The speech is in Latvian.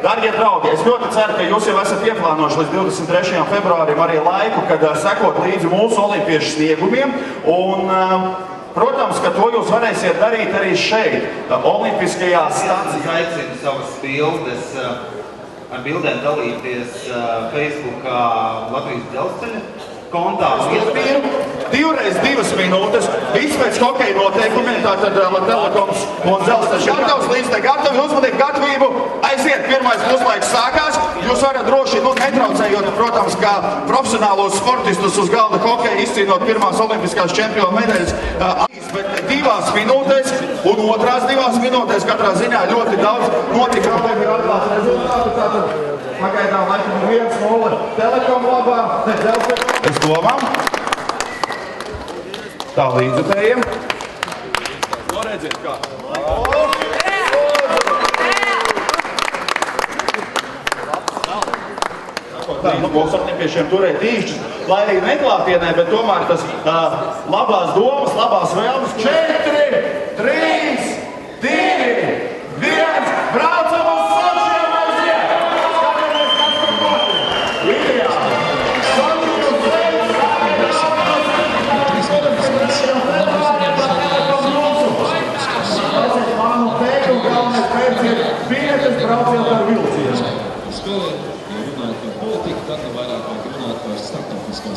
Darbie draugi, es ļoti ceru, ka jūs jau esat ieplānojuši līdz 23. februārim arī laiku, kad sekot līdzi mūsu olimpiešu sniegumiem. Un, protams, ka to jūs varēsiet darīt arī šeit, olimpiskajā stācijā. Aicinu savas bildes, ar bildēm dalīties Facebookā Latvijas dzelzceļa kontā. Divreiz 2 minūtes, viss pēc hokeja noteikumiem, tātad Telekoms un dzelzceļš gatavs, līdz te gatavi, uzmanīgi gatavību, aiziet, pirmais puslaiks sākās, jūs varat droši, netraucējot, protams, kā profesionālos sportistus uz galda hokeja izcīnot pirmās olimpiskās čempionu medaļas, bet 2 minūtēs un otrās 2 minūtēs katrā ziņā ļoti daudz notika, ir atklāts rezultāti, tātad pagaidām laikam 1-0 Telekom labā, dzelzceļš. Es domām. Tā līdzutējiem. To redziet kā. Tā, mūsu olimpiešiem turēt īšķus, lai arī neklātienē, bet tomēr tas labās domas, labās vēlmes. 4, 3, 2, 1, braucam uz Sočiem aiziet! Skatāmies, kas tur notiek. Ideāli! Biļetes brauciet ar vilcienu. Skolēni runājot par politiku, tad vairāk runāt par starptautiskās